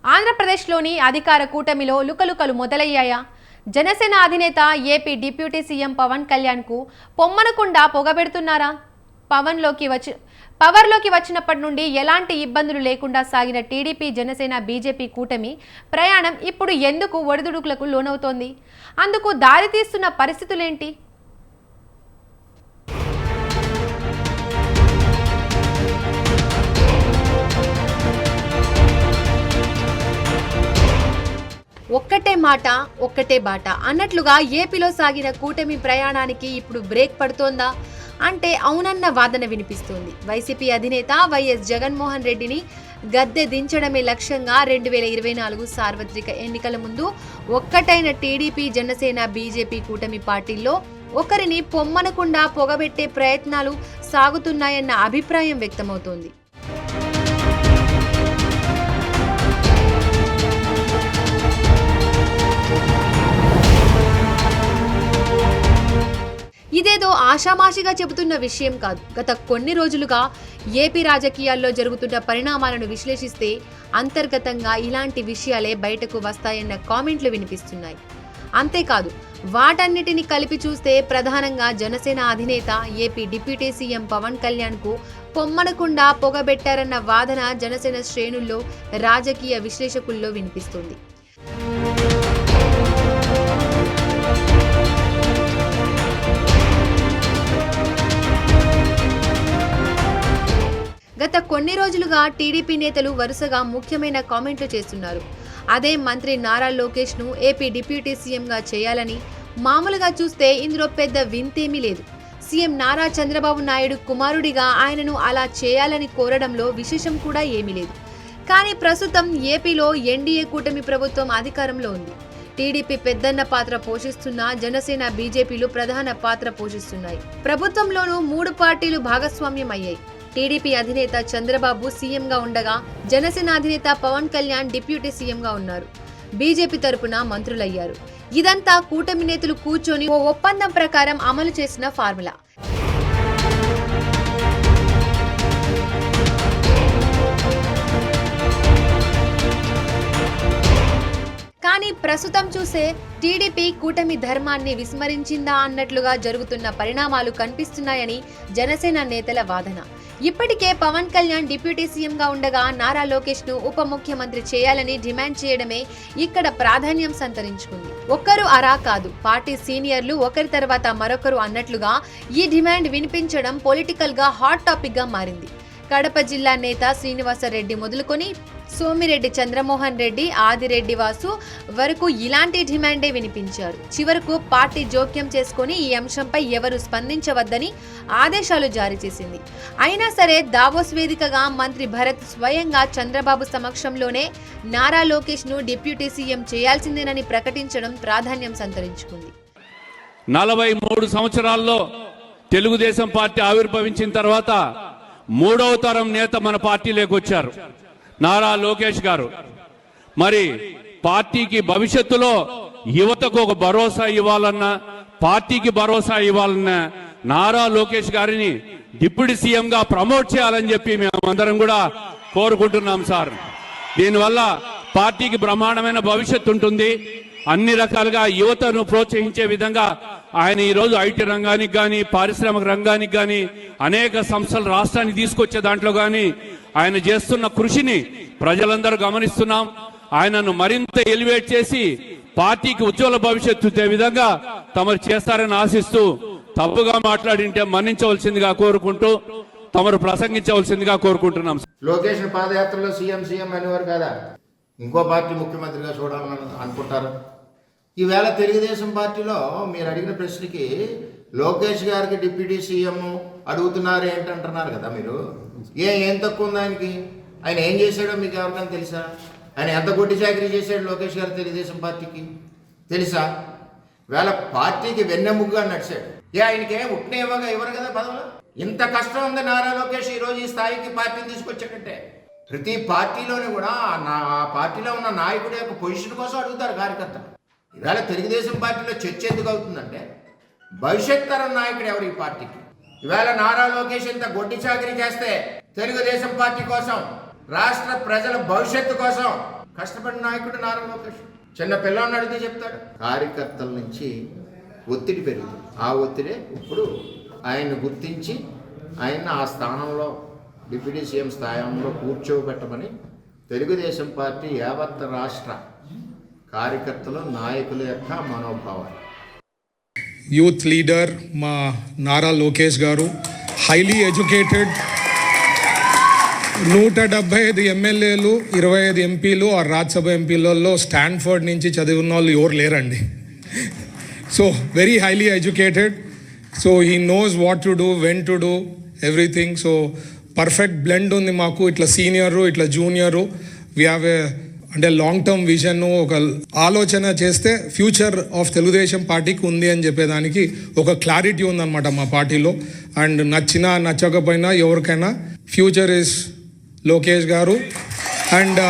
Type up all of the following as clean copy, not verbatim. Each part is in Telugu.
ఆంధ్రప్రదేశ్లోని అధికార కూటమిలో లుకలుకలు మొదలయ్యాయా? జనసేన అధినేత ఏపీ డిప్యూటీ సీఎం పవన్ కళ్యాణ్కు పొమ్మనకుండా పొగబెడుతున్నారా? పవర్లోకి వచ్చినప్పటి నుండి ఎలాంటి ఇబ్బందులు లేకుండా సాగిన టీడీపీ జనసేన బీజేపీ కూటమి ప్రయాణం ఇప్పుడు ఎందుకు ఒడిదుడుకులకు లోనవుతోంది? అందుకు దారితీస్తున్న పరిస్థితులేంటి? ఒక్కటే మాట ఒక్కటే బాట అన్నట్లుగా ఏపీలో సాగిన కూటమి ప్రయాణానికి ఇప్పుడు బ్రేక్ పడుతోందా అంటే అవునన్న వాదన వినిపిస్తోంది. వైసీపీ అధినేత వైఎస్ జగన్మోహన్ రెడ్డిని గద్దె దించడమే లక్ష్యంగా 2024 సార్వత్రిక ఎన్నికల ముందు ఒక్కటైన టీడీపీ జనసేన బీజేపీ కూటమి పార్టీల్లో ఒకరిని పొమ్మనకుండా పొగబెట్టే ప్రయత్నాలు సాగుతున్నాయన్న అభిప్రాయం వ్యక్తమవుతోంది. ఇదేదో ఆషామాషిగా చెబుతున్న విషయం కాదు. గత కొన్ని రోజులుగా ఏపీ రాజకీయాల్లో జరుగుతున్న పరిణామాలను విశ్లేషిస్తే అంతర్గతంగా ఇలాంటి విషయాలే బయటకు వస్తాయన్న కామెంట్లు వినిపిస్తున్నాయి. అంతేకాదు, వాటన్నిటిని కలిపి చూస్తే ప్రధానంగా జనసేన అధినేత ఏపీ డిప్యూటీ సీఎం పవన్ కళ్యాణ్కు పొమ్మనకుండా పొగబెట్టారన్న వాదన జనసేన శ్రేణుల్లో రాజకీయ విశ్లేషకుల్లో వినిపిస్తుంది. గత కొన్ని రోజులుగా టీడీపీ నేతలు వరుసగా ముఖ్యమైన కామెంట్లు చేస్తున్నారు. అదే మంత్రి నారా లోకేష్ ను ఏపీ డిప్యూటీ సీఎంగా చేయాలని. మామూలుగా చూస్తే ఇందులో పెద్ద వింతేమీ లేదు. సీఎం నారా చంద్రబాబు నాయుడు కుమారుడిగా ఆయనను అలా చేయాలని కోరడంలో విశేషం కూడా ఏమీ లేదు. కానీ ప్రస్తుతం ఏపీలో ఎన్డీఏ కూటమి ప్రభుత్వం అధికారంలో ఉంది. టీడీపీ పెద్దన్న పాత్ర పోషిస్తున్న జనసేన బీజేపీలు ప్రధాన పాత్ర పోషిస్తున్నాయి. ప్రభుత్వంలోనూ 3 పార్టీలు భాగస్వామ్యం అయ్యాయి. టీడీపీ అధినేత చంద్రబాబు సీఎంగా ఉండగా జనసేన అధినేత పవన్ కళ్యాణ్ డిప్యూటీ సీఎంగా ఉన్నారు. బీజేపీ తరపున మంత్రులయ్యారు. ఇదంతా కూటమి నేతలు కూర్చొని ఓ ఒప్పందం ప్రకారం అమలు చేసిన ఫార్ములా. కానీ ప్రస్తుతం చూసే టీడీపీ కూటమి ధర్మాన్ని విస్మరించిందా అన్నట్లుగా జరుగుతున్న పరిణామాలు కనిపిస్తున్నాయని జనసేన నేతల వాదన. ఇప్పటికే పవన్ కళ్యాణ్ డిప్యూటీ సీఎంగా ఉండగా నారా లోకేష్ ను ఉప ముఖ్యమంత్రి చేయాలని డిమాండ్ చేయడమే ఇక్కడ ప్రాధాన్యం సంతరించుకుంది. ఒక్కరు అరా కాదు, పార్టీ సీనియర్లు ఒకరి తర్వాత మరొకరు అన్నట్లుగా ఈ డిమాండ్ వినిపించడం పొలిటికల్ గా హాట్ టాపిక్ గా మారింది. కడప జిల్లా నేత శ్రీనివాసరెడ్డి మొదలుకొని సోమిరెడ్డి చంద్రమోహన్ రెడ్డి, ఆదిరెడ్డి వాసు వరకు ఇలాంటి డిమాండే వినిపించారు. చివరకు పార్టీ జోక్యం చేసుకుని ఈ అంశంపై ఎవరు స్పందించవద్దని ఆదేశాలు జారీ చేసింది. అయినా సరే దావోస్ వేదికగా మంత్రి భరత్ స్వయంగా చంద్రబాబు సమక్షంలోనే నారా లోకేష్ ను డిప్యూటీ సీఎం చేయాల్సిందేనని ప్రకటించడం ప్రాధాన్యం సంతరించుకుంది. 43 సంవత్సరాల్లో తెలుగుదేశం పార్టీ ఆవిర్భవించిన తర్వాత 3వ తరం నేత మన పార్టీలోకి వచ్చారు, నారా లోకేష్ గారు. మరి పార్టీకి భవిష్యత్తులో యువతకు ఒక భరోసా ఇవ్వాలన్నా, పార్టీకి భరోసా ఇవ్వాలన్నా నారా లోకేష్ గారిని డిప్యూటీ సీఎంగా ప్రమోట్ చేయాలని చెప్పి మేమందరం కూడా కోరుకుంటున్నాం సార్. దీనివల్ల పార్టీకి బ్రహ్మాండమైన భవిష్యత్తు ఉంటుంది. అన్ని రకాలుగా యువతను ప్రోత్సహించే విధంగా ఆయన ఈరోజు ఐటీ రంగానికి కానీ, పారిశ్రామిక రంగానికి కానీ, అనేక సంస్థలు రాష్ట్రానికి తీసుకొచ్చే దాంట్లో కానీ ఆయన చేస్తున్న కృషిని ప్రజలందరూ గమనిస్తున్నాం. ఆయనను మరింత ఎలివేట్ చేసి పార్టీకి ఉజ్వల భవిష్యత్తు ఇచ్చే విధంగా తమరు చేస్తారని ఆశిస్తూ, తప్పుగా మాట్లాడింటే మన్నించవలసిందిగా కోరుకుంటూ తమరు ప్రసంగించవలసిందిగా కోరుకుంటున్నాం. లోకేష్ పాదయాత్రలో సీఎం అనేవారు కదా, ఇంకో పార్టీ ముఖ్యమంత్రిగా చూడాలని అనుకుంటారు. ఈవేళ తెలుగుదేశం పార్టీలో మీరు అడిగిన ప్రశ్నకి లోకేష్ గారికి డిప్యూటీ సీఎం అడుగుతున్నారు ఏంటంటున్నారు కదా మీరు. ఏం తక్కువ ఉంది ఆయనకి? ఆయన ఏం చేశాడో మీకు ఎవరికైనా తెలుసా? ఆయన ఎంత గొడ్డి చాకరీ చేశాడు లోకేష్ గారు తెలుగుదేశం పార్టీకి తెలుసా? వేళ పార్టీకి వెన్నెముగ్గా నడిచాడు. ఆయనకి ఏం ఉట్టిన ఇవ్వరు కదా పదవులు. ఇంత కష్టం ఉంది నారా లోకేష్ ఈరోజు ఈ స్థాయికి పార్టీని తీసుకొచ్చాడంటే. ప్రతి పార్టీలోని కూడా ఆ పార్టీలో ఉన్న నాయకుడి యొక్క పొజిషన్ కోసం అడుగుతారు కార్యకర్తలు. ఈవేళ తెలుగుదేశం పార్టీలో చర్చ ఎందుకు అవుతుందంటే భవిష్యత్ తరం నాయకుడు ఎవరు ఈ పార్టీకి? ఈవేళ నారా లోకేష్ ఇంత గొడ్డి చాకరీ చేస్తే తెలుగుదేశం పార్టీ కోసం, రాష్ట్ర ప్రజల భవిష్యత్తు కోసం కష్టపడిన నాయకుడు నారా లోకేష్. చిన్న పిల్లాన్ని అడిగితే చెప్తాడు. కార్యకర్తల నుంచి ఒత్తిడి పెరుగుతుంది. ఆ ఒత్తిడే ఇప్పుడు ఆయన్ని గుర్తించి ఆయన ఆ స్థానంలో డిప్యూటీ సీఎం స్థానంలో కూర్చోబెట్టమని తెలుగుదేశం పార్టీ యావత్ రాష్ట్ర కార్యకర్తలు నాయకుల యొక్క మనోభావాలు. యూత్ లీడర్ మా నారా లోకేష్ గారు హైలీ ఎడ్యుకేటెడ్, 175 ఎమ్మెల్యేలు, 25 ఎంపీలు ఆ రాజ్యసభ ఎంపీలలో స్టాన్ఫర్డ్ నుంచి చదివిన వాళ్ళు ఎవరు లేరండి. So very highly educated. So he knows what to do, when to do everything. So perfect blend ఉంది మాకు, ఇట్లా సీనియరు ఇట్లా జూనియరు. వీ హ్యావ్ ఏ అంటే లాంగ్ టర్మ్ విజన్, ఒక ఆలోచన చేస్తే ఫ్యూచర్ ఆఫ్ తెలుగుదేశం పార్టీకి ఉంది అని చెప్పేదానికి ఒక క్లారిటీ ఉందన్నమాట మా పార్టీలో. అండ్ నచ్చినా నచ్చకపోయినా ఎవరికైనా ఫ్యూచర్ ఇస్ లోకేష్ గారు. అండ్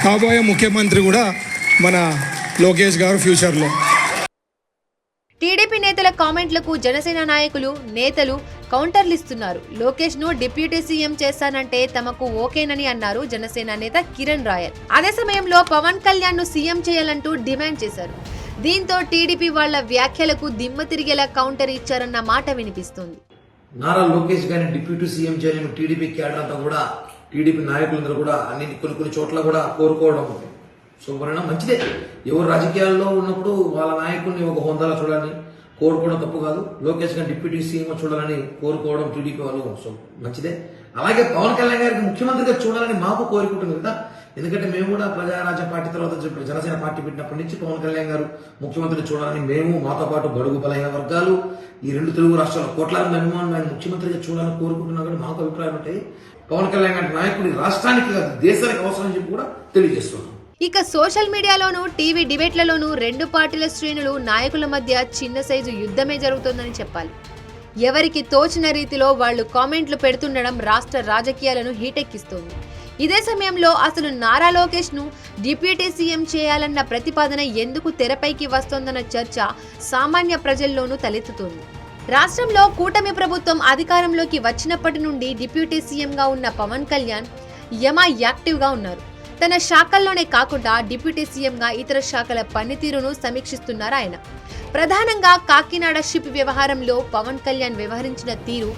కాబోయే ముఖ్యమంత్రి కూడా మన లోకేష్ గారు ఫ్యూచర్లో. టీడీపీ నేతల కామెంట్లకు జనసేన నాయకులు, నేతలు కౌంటర్లు ఇస్తున్నారు. లోకేష్ ను డిప్యూటీ సీఎం చేస్తానంటే తమకు ఓకేనని అన్నారు జనసేన నేత కిరణ్ రాయల్. అదే సమయంలో పవన్ కళ్యాణ్ ను సీఎం చేయాలంటూ డిమాండ్ చేశారు. దీంతో టీడీపీ వాళ్ల వ్యాఖ్యలకు దిమ్మ తిరిగేలా కౌంటర్ ఇచ్చారన్న మాట వినిపిస్తుంది. నారా లోకేష్ గారిని డిప్యూటీ సీఎం చేయాలని టీడీపీ క్యాడర్ అంతా కూడా, టీడీపీ నాయకులందరూ కూడా కొన్ని చోట్ల కూడా కోరుకోవడం శుభ్రంగా మంచిదే. ఎవరు రాజకీయాల్లో ఉన్నప్పుడు వాళ్ళ నాయకుడిని ఒక హోదాలో చూడాలని కోరుకోవడం తప్పు కాదు. లోకేష్ గారిని డిప్యూటీ సీఎం చూడాలని కోరుకోవడం టీడీపీ వాళ్ళు మంచిదే. అలాగే పవన్ కళ్యాణ్ గారికి ముఖ్యమంత్రిగా చూడాలని మాకు కోరుకుంటుంది కదా. ఎందుకంటే మేము కూడా ప్రజారాజ్య పార్టీ తర్వాత జనసేన పార్టీ పెట్టినప్పటి నుంచి పవన్ కళ్యాణ్ గారు ముఖ్యమంత్రిని చూడాలని మేము, మాతో పాటు బడుగు బలహీన వర్గాలు, ఈ 2 తెలుగు రాష్ట్రాల కోట్లాది అభిమానులు ఆయన ముఖ్యమంత్రిగా చూడాలని కోరుకుంటున్నా కూడా మాకు అభిప్రాయం ఉంటాయి. పవన్ కళ్యాణ్ గారి నాయకుడి రాష్ట్రానికి కాదు దేశానికి అవసరం చెప్పి కూడా తెలియజేస్తున్నాం. ఇక సోషల్ మీడియాలోనూ, టీవీ డిబేట్లలోనూ 2 పార్టీల శ్రేణులు, నాయకుల మధ్య చిన్న సైజు యుద్ధమే జరుగుతోందని చెప్పాలి. ఎవరికి తోచిన రీతిలో వాళ్లు కామెంట్లు పెడుతుండడం రాష్ట్ర రాజకీయాలను హీటెక్కిస్తోంది. ఇదే సమయంలో అసలు నారా లోకేష్ ను డిప్యూటీ సీఎం చేయాలన్న ప్రతిపాదన ఎందుకు తెరపైకి వస్తోందన్న చర్చ సామాన్య ప్రజల్లోనూ తలెత్తుతోంది. రాష్ట్రంలో కూటమి ప్రభుత్వం అధికారంలోకి వచ్చినప్పటి నుండి డిప్యూటీ సీఎంగా ఉన్న పవన్ కళ్యాణ్ యాక్టివ్గా ఉన్నారు. తన శాఖల్లోనే కాకుండా డిప్యూటీ సీఎంగా ఇతర శాఖల పనితీరును సమీక్షిస్తున్నారు ఆయన. ప్రధానంగా కాకినాడ షిప్ వ్యవహారంలో పవన్ కళ్యాణ్ వ్యవహరించిన తీరు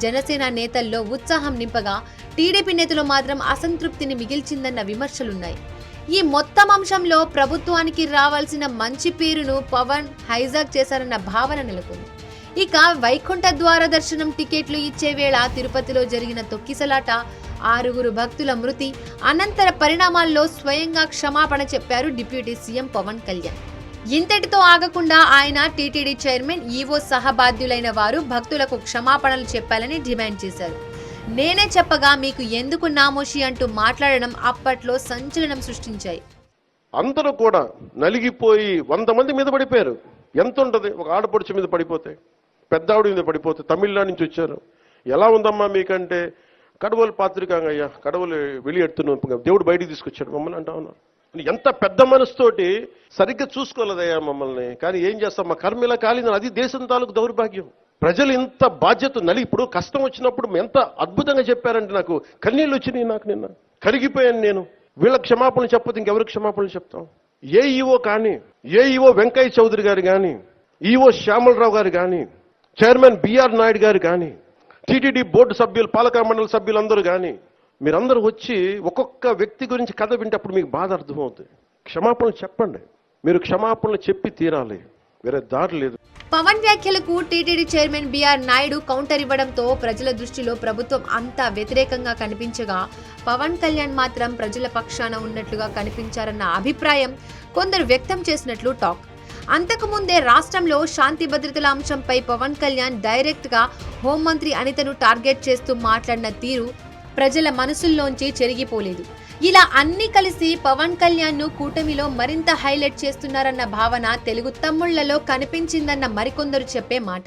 జనసేన నేతల్లో ఉత్సాహం నింపగా, టీడీపీ నేతలు మాత్రం అసంతృప్తిని మిగిల్చిందన్న విమర్శలున్నాయి. ఈ మొత్తం అంశంలో ప్రభుత్వానికి రావాల్సిన మంచి పేరును పవన్ హైజాక్ చేశారన్న భావన నెలకొంది. ఇక వైకుంఠ ద్వార దర్శనం టికెట్లు ఇచ్చే వేళ తిరుపతిలో జరిగిన తొక్కిసలాట, 6 భక్తుల మృతి అనంతర పరిణామాల్లో స్వయంగా క్షమాపణ చెప్పారు డిప్యూటీ సీఎం పవన్ కళ్యాణ్. ఇంతటితో ఆగకుండా ఆయన టీటీడీ చైర్మన్, ఈవో సహా బాధ్యులైన వారు భక్తులకు క్షమాపణలు చెప్పాలని డిమాండ్ చేశారు. నేనే చెప్పగా మీకు ఎందుకు నామోషి అంటూ మాట్లాడడం అప్పట్లో సంచలనం సృష్టించాయి. అందరూ కూడా నలిగిపోయి 100 మంది మీద పడిపోయారు. ఎంత ఉంటుంది ఒక ఆడపడుచు మీద పడిపోతే, పెద్ద ఆవిడ మీద పడిపోతే, తమిళనాడు నుంచి వచ్చారు. ఎలా ఉందమ్మా మీకంటే, కడవలు పాత్రికాంగ అయ్యా, కడవలు వెళ్ళి దేవుడు బయటికి తీసుకొచ్చాడు మమ్మల్ని అంటా ఉన్నారు. ఎంత పెద్ద మనసుతోటి సరిగ్గా చూసుకోలేదయ్యా మమ్మల్ని. కానీ ఏం చేస్తాం, మా కర్మ ఇలా కాలిందని, అది దేశం తాలూకు దౌర్భాగ్యం. ప్రజలు ఇంత బాధ్యత ఇప్పుడు కష్టం వచ్చినప్పుడు ఎంత అద్భుతంగా చెప్పారంటే నాకు కన్నీళ్ళు వచ్చినాయి. నాకు నిన్న కరిగిపోయాను నేను. వీళ్ళ క్షమాపణలు చెప్పదు ఇంకెవరికి క్షమాపణలు చెప్తాం? ఏఈఓ కానీ, ఏఈఓ వెంకయ్య చౌదరి గారు కానీ, ఈఓ శ్యామలరావు గారు కానీ, చైర్మన్ బిఆర్ నాయుడు గారు కానీ, టీటీడీ బోర్డు సభ్యులు, పాలక మండలి సభ్యులందరూ కానీ, మీరందరూ వచ్చి ఒక్కొక్క వ్యక్తి గురించి కథ వింటప్పుడు మీకు బాధ అర్థమవుతుంది. క్షమాపణలు చెప్పండి. మీరు క్షమాపణలు చెప్పి తీరాలి, వేరే దారి లేదు. పవన్ వ్యాఖ్యలకు TTD chairman BR Naidu counter ఇవ్వడంతో ప్రజల దృష్టిలో ప్రభుత్వం అంతా వ్యతిరేకంగా కనిపించగా, పవన్ కళ్యాణ్ మాత్రం ప్రజల పక్షాన ఉన్నట్లుగా కనిపించారన్న అభిప్రాయం కొందరు వ్యక్తం చేసినట్లు టాక్. అంతకుముందే రాష్ట్రంలో శాంతి భద్రతల అంశంపై పవన్ కళ్యాణ్ డైరెక్ట్ గా హోంమంత్రి అనితను టార్గెట్ చేస్తూ మాట్లాడిన తీరు ప్రజల మనసుల్లోంచి చెరిగిపోలేదు. ఇలా అన్ని కలిసి పవన్ కళ్యాణ్ ను కూటమిలో మరింత హైలైట్ చేస్తున్నారన్న భావన తెలుగు తమ్ముళ్లలో కనిపించిందన్న మరికొందరు చెప్పే మాట.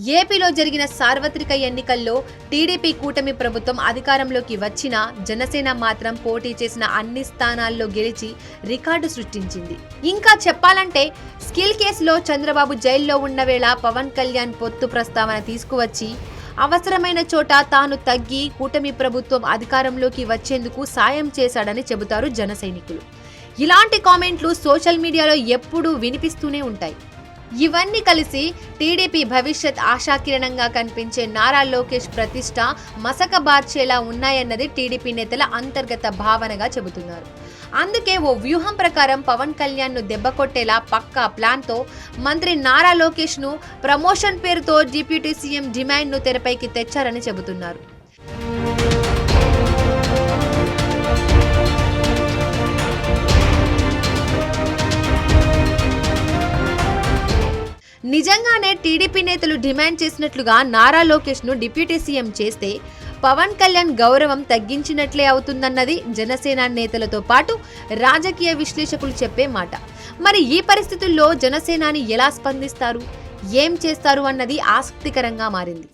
ఏపీలో జరిగిన సార్వత్రిక ఎన్నికల్లో టీడీపీ కూటమి ప్రభుత్వం అధికారంలోకి వచ్చినా జనసేన మాత్రం పోటీ చేసిన అన్ని స్థానాల్లో గెలిచి రికార్డు సృష్టించింది. ఇంకా చెప్పాలంటే స్కిల్ కేసులో చంద్రబాబు జైల్లో ఉన్న వేళ పవన్ కళ్యాణ్ పొత్తు ప్రస్తావన తీసుకువచ్చి అవసరమైన చోట తాను తగ్గి కూటమి ప్రభుత్వం అధికారంలోకి వచ్చేందుకు సాయం చేశాడని చెబుతారు జన సైనికులు. ఇలాంటి కామెంట్లు సోషల్ మీడియాలో ఎప్పుడూ వినిపిస్తూనే ఉంటాయి. ఇవన్నీ కలిసి టీడీపీ భవిష్యత్ ఆశాకిరణంగా కనిపించే నారా లోకేష్ ప్రతిష్ట మసకబార్చేలా ఉన్నాయన్నది టీడీపీ నేతల అంతర్గత భావనగా చెబుతున్నారు. అందుకే ఓ వ్యూహం ప్రకారం పవన్ కళ్యాణ్ ను దెబ్బకొట్టేలా పక్కా ప్లాన్ తో మంత్రి నారా లోకేష్ ను ప్రమోషన్ పేరుతో డిప్యూటీ సీఎం డిమాండ్ ను తెరపైకి తెచ్చారని చెబుతున్నారు. నిజంగానే టీడీపీ నేతలు డిమాండ్ చేసినట్లుగా నారా లోకేష్ ను డిప్యూటీ సీఎం చేస్తే పవన్ కళ్యాణ్ గౌరవం తగ్గించినట్లే అవుతుందన్నది జనసేన నేతలతో పాటు రాజకీయ విశ్లేషకులు చెప్పే మాట. మరి ఈ పరిస్థితుల్లో జనసేనాని ఎలా స్పందిస్తారు, ఏం చేస్తారు అన్నది ఆసక్తికరంగా మారింది.